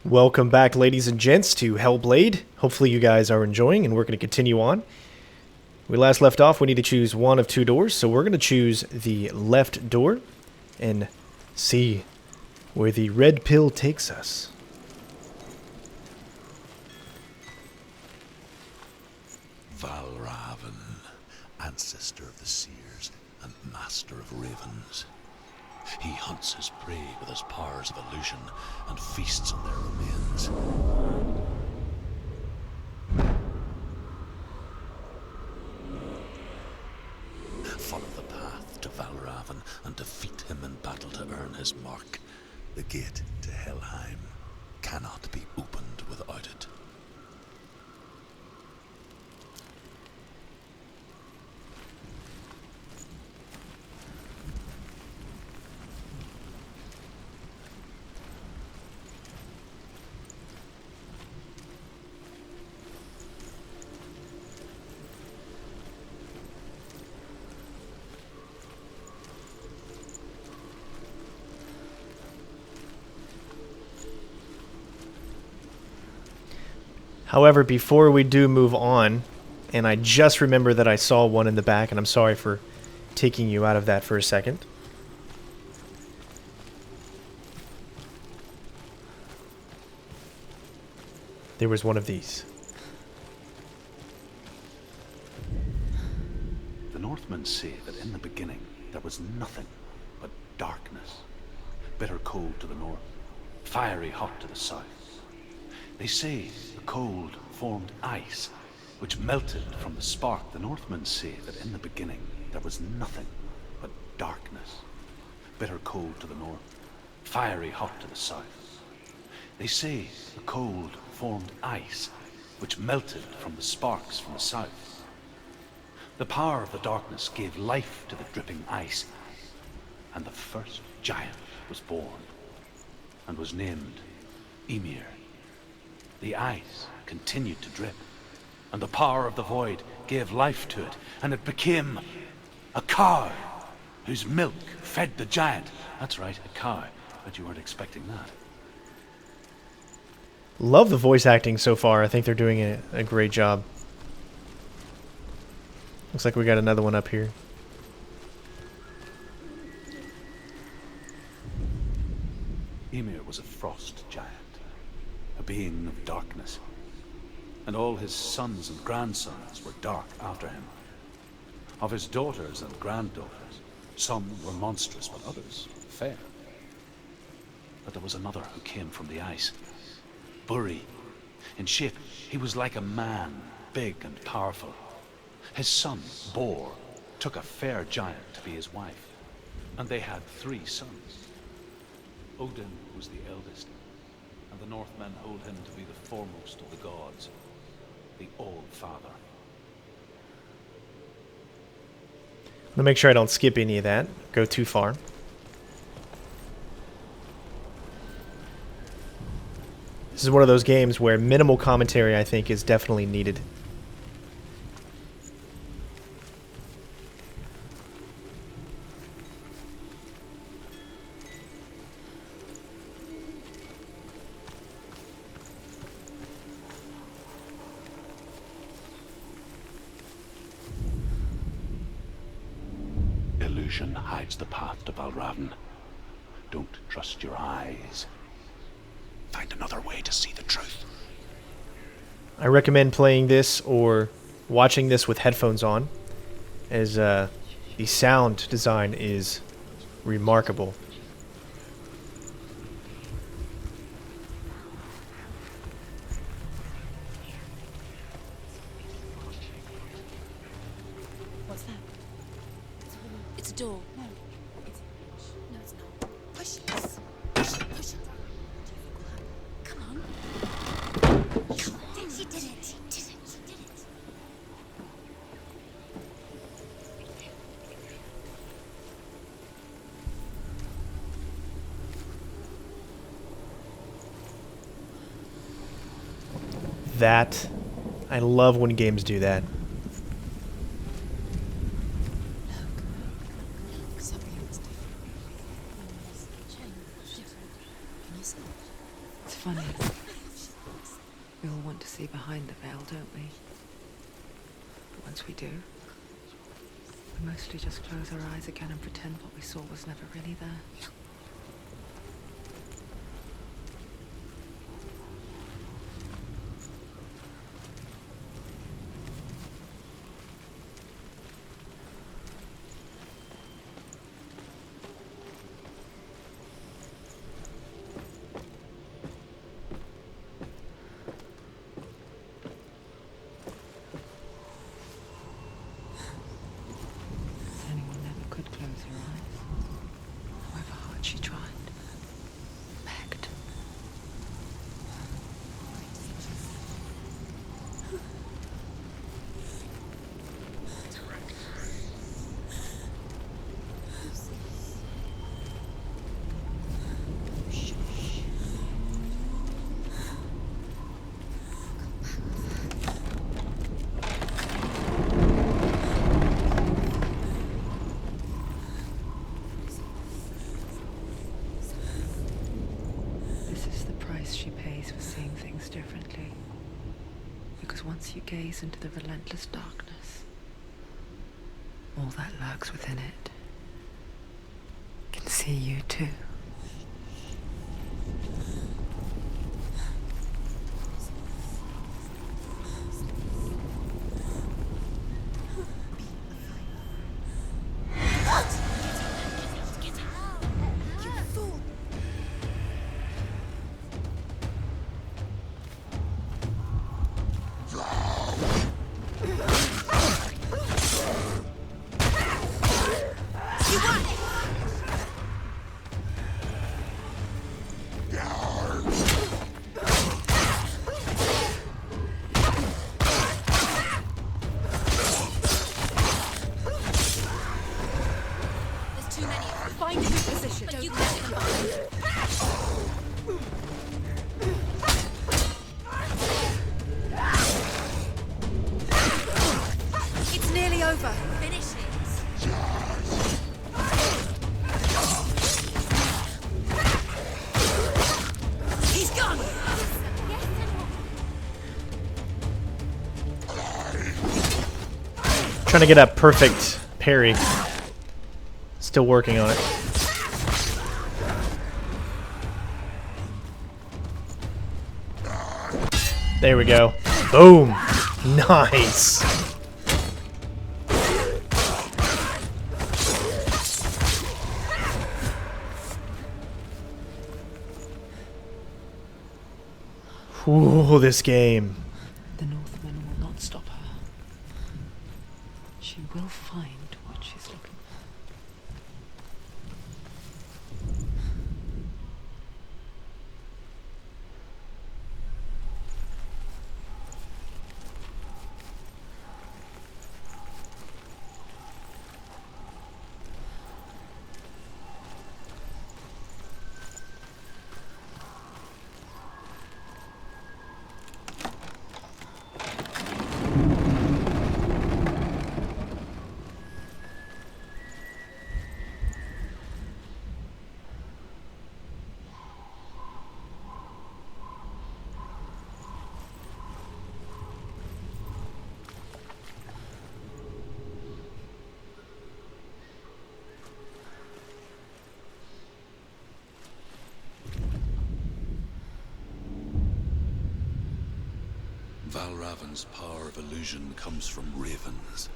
Welcome back, ladies and gents, to Hellblade. Hopefully you guys are enjoying, and we're going to continue on. We last left off, we need to choose one of two doors, so we're going to choose the left door and see where the red pill takes us. Valravn, ancestor of the seers and master of ravens. He hunts his prey with his powers of illusion and feasts on their remains. Follow the path to Valravn and defeat him in battle to earn his mark. The gate to Helheim cannot be opened without it. However, before we do move on, and I just remember that I saw one in the back, and I'm sorry for taking you out of that for a second. There was one of these. The Northmen say that in the beginning there was nothing but darkness. Bitter cold to the north, fiery hot to the south. They say the cold formed ice, which melted from the spark. The Northmen say that in the beginning there was nothing but darkness. Bitter cold to the north, fiery hot to the south. They say the cold formed ice, which melted from the sparks from the south. The power of the darkness gave life to the dripping ice, and the first giant was born, and was named Ymir. The ice continued to drip, and the power of the void gave life to it, and it became a cow whose milk fed the giant. That's right, a cow. Bet you weren't expecting that. Love the voice acting so far. I think they're doing a great job. Looks like we got another one up here. Ymir was a frost giant, a being of darkness, and all his sons and grandsons were dark after him. Of his daughters and granddaughters, some were monstrous, but others fair. But there was another who came from the ice. Buri. In shape, he was like a man, big and powerful. His son, Bor, took a fair giant to be his wife, and they had 3 sons. Odin was the eldest, and the Northmen hold him to be the foremost of the gods, the All-Father. Let me make sure I don't skip any of that, go too far. This is one of those games where minimal commentary, I think, is definitely needed. Illusion hides the path to Valravn. Don't trust your eyes. Find another way to see the truth. I recommend playing this or watching this with headphones on, as the sound design is remarkable. What's that? It's a door. No. It's not. Push it. Push it. Come on. Come on. She did it. She did it. She did it. That, I love when games do that. Something was different. Change. Can you see? It's funny. We all want to see behind the veil, don't we? But once we do, we mostly just close our eyes again and pretend what we saw was never really there. She tried. Begged. She pays for seeing things differently. Because once you gaze into the relentless darkness, all that lurks within it can see you too. Trying to get a perfect parry. Still working on it. There we go. Boom. Nice. Ooh, this game. The Northmen will not stop her. She will find what she's looking for. Valravn's power of illusion comes from ravens.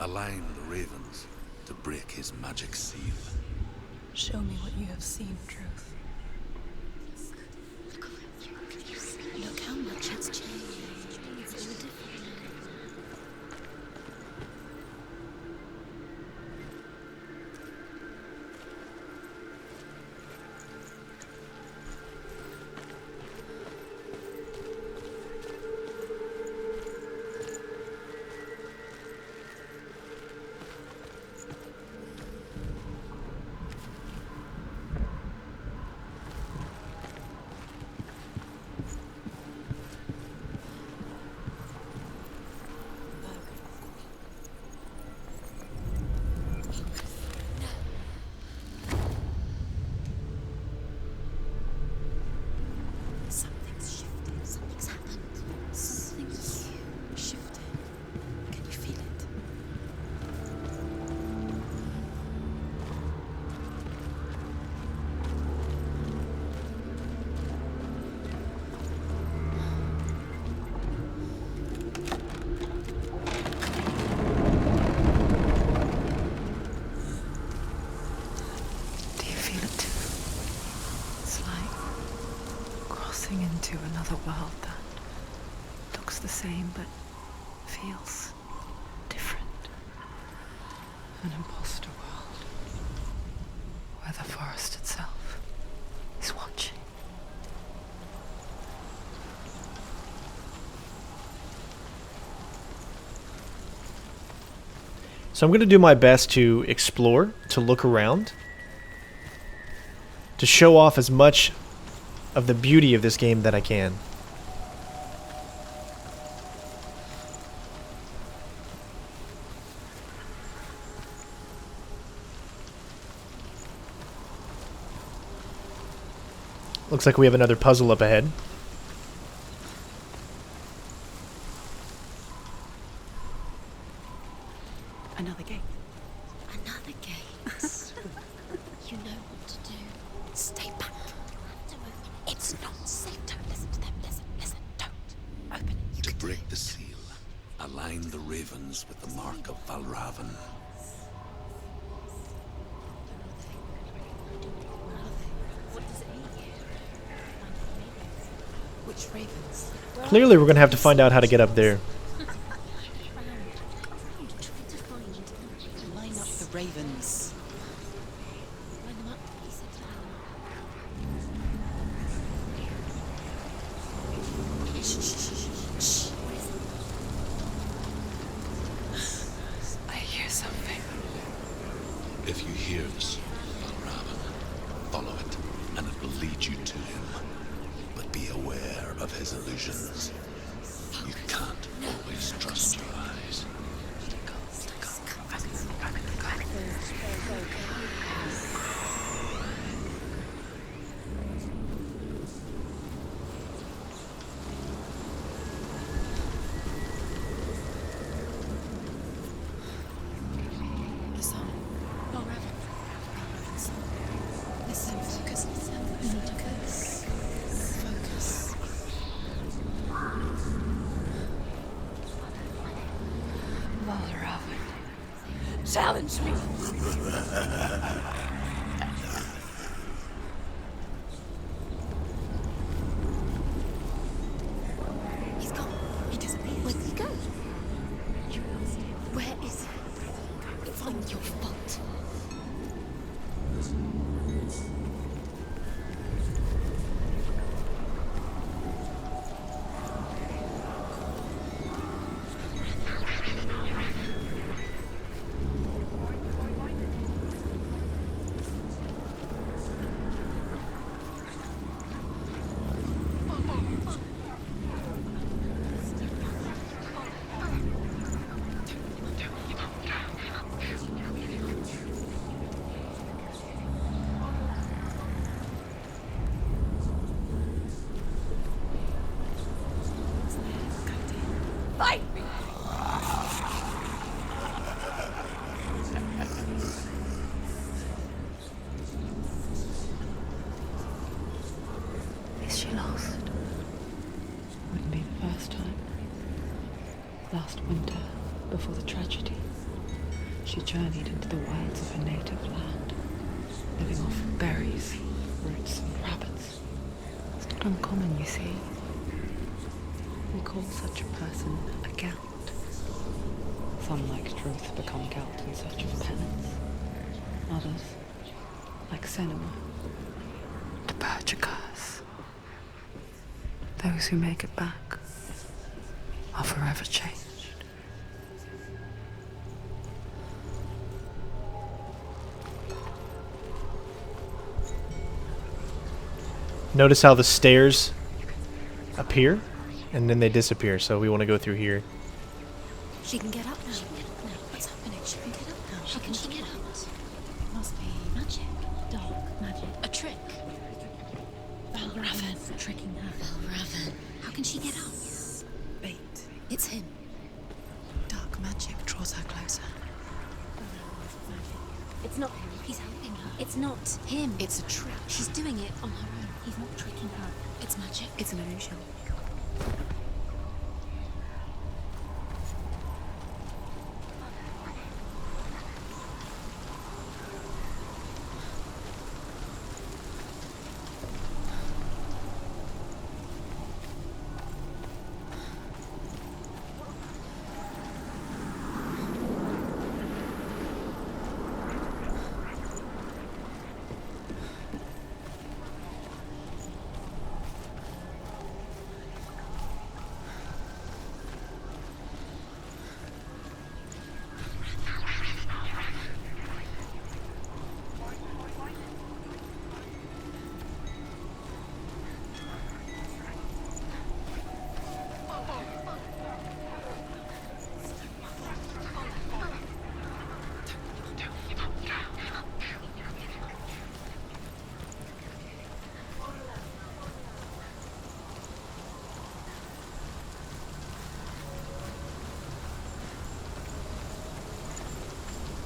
Align the ravens to break his magic seal. Show me what you have seen, Truth. Look how much it's changed. It's all different. crossing into another world that looks the same but feels different. An imposter world where the forest itself is watching. So I'm going to do my best to explore, to look around, to show off as much of the beauty of this game that I can. Looks like we have another puzzle up ahead. Another gate. Another gate. You know what to do. Stay back. Don't move. It's not safe. Don't listen to them. Listen. Don't. Open it. You To can do break it. the seal, align the ravens with the mark of Valravn. What does it mean? Which ravens? Clearly we're going to have to find out how to get up there. Line up the ravens. Line them up. He said shh. What is it? I hear something. If you hear the sound of Valravn, follow it, and it will lead you to him. But be aware of his illusions. You can't always trust your eyes. The sun. Listen, focus. You need to focus. Focus. Valravn. Challenge me. He's gone. He disappeared. Where did he go? Where is he? It's not your fault. Fight me. Is she lost? Wouldn't be the first time. Last winter, before the tragedy, she journeyed into the wilds of her native land, living off berries, roots, and rabbits. It's not uncommon, you see. We call such a person a Gelt. Some, like Truth, become Gelt in search of penance. Others, like Senua, to purge a curse. Those who make it back are forever changed. Notice how the stairs appear and then they disappear, so we want to go through here. She can get up now. What's happening? She can get up now. How can she get up? It must be magic. Dark magic. A trick. Valravn tricking her. Valravn. How can she get up? Bait. It's him. Dark magic draws her closer. It's not him. He's helping her. It's not him. It's a trick. She's doing it on her own. He's not tricking her. It's magic. It's an illusion.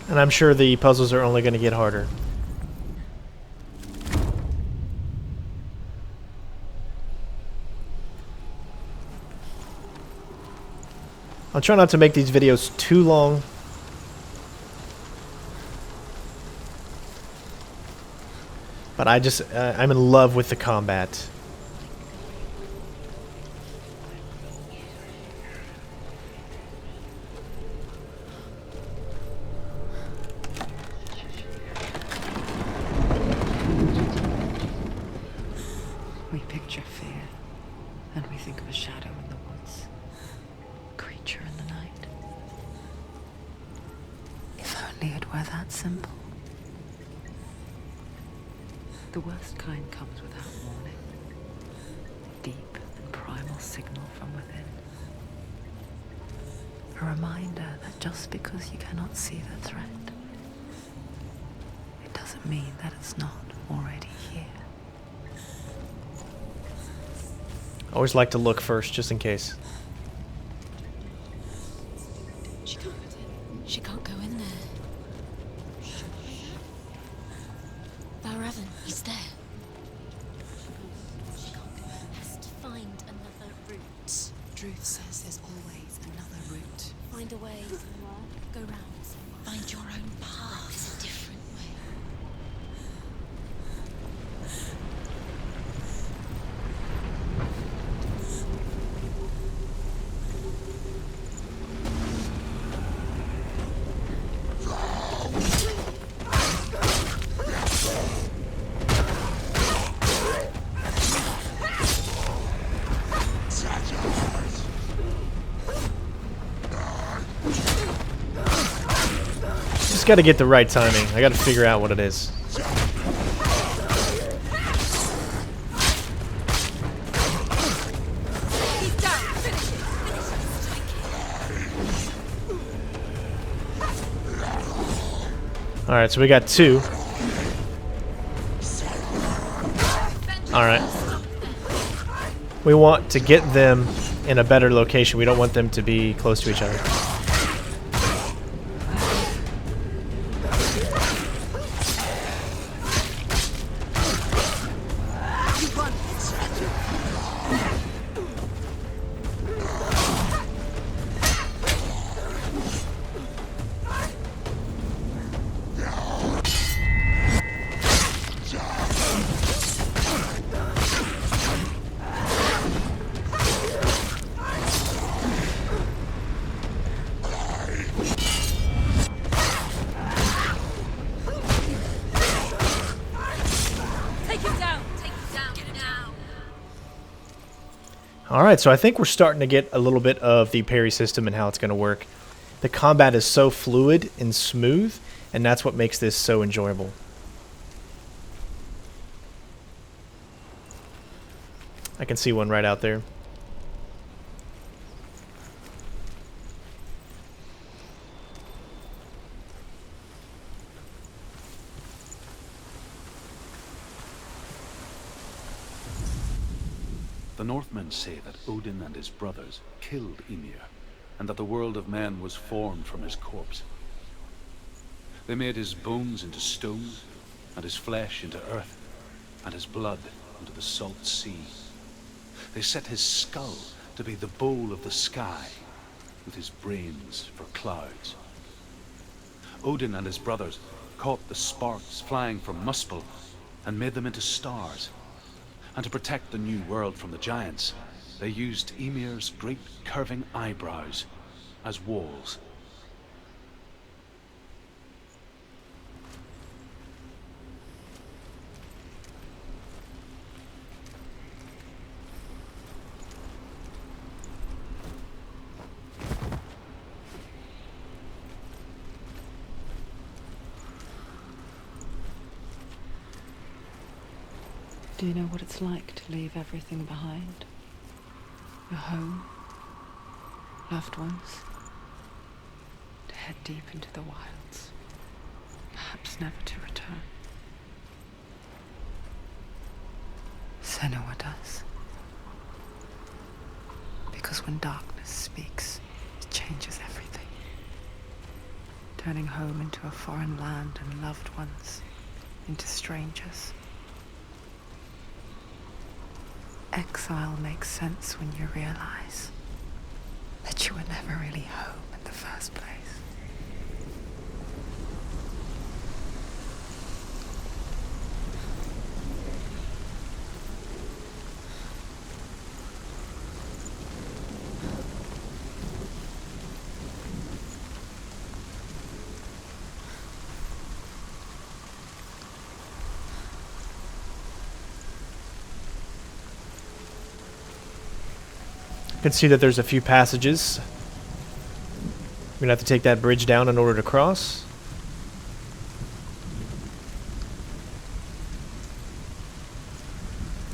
And I'm sure the puzzles are only going to get harder. I'll try not to make these videos too long. But I'm in love with the combat. We picture fear, and we think of a shadow in the woods, a creature in the night. If only it were that simple. The worst kind comes without warning. Deep and primal signal from within. A reminder that just because you cannot see the threat, it doesn't mean that it's not already here. I always like to look first, just in case. She can't go in there. Valravn, he's there. She has to find another route. Druth says there's always another route. Find a way. Go round. Find your own path. There's a different way. Just gotta get the right timing. I gotta figure out what it is. He's done. Finish it. Alright, so we got 2. Alright. We want to get them in a better location. We don't want them to be close to each other. Alright, so I think we're starting to get a little bit of the parry system and how it's going to work. The combat is so fluid and smooth, and that's what makes this so enjoyable. I can see one right out there. The Northmen say that Odin and his brothers killed Ymir, and that the world of men was formed from his corpse. They made his bones into stone, and his flesh into earth, and his blood into the salt sea. They set his skull to be the bowl of the sky, with his brains for clouds. Odin and his brothers caught the sparks flying from Muspel and made them into stars. And to protect the new world from the giants, they used Ymir's great curving eyebrows as walls. Do you know what it's like to leave everything behind? Your home, loved ones, to head deep into the wilds, perhaps never to return. Senua does. Because when darkness speaks, it changes everything. turning home into a foreign land and loved ones into strangers. Exile makes sense when you realize that you were never really home in the first place. You can see that there's a few passages. We're gonna have to take that bridge down in order to cross.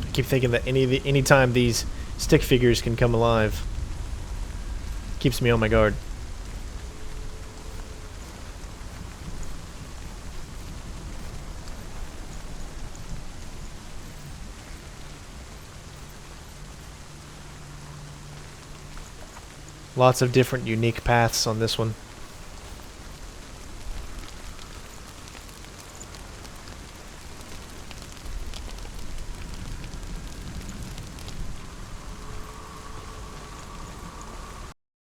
I keep thinking that any time these stick figures can come alive, keeps me on my guard. Lots of different unique paths on this one.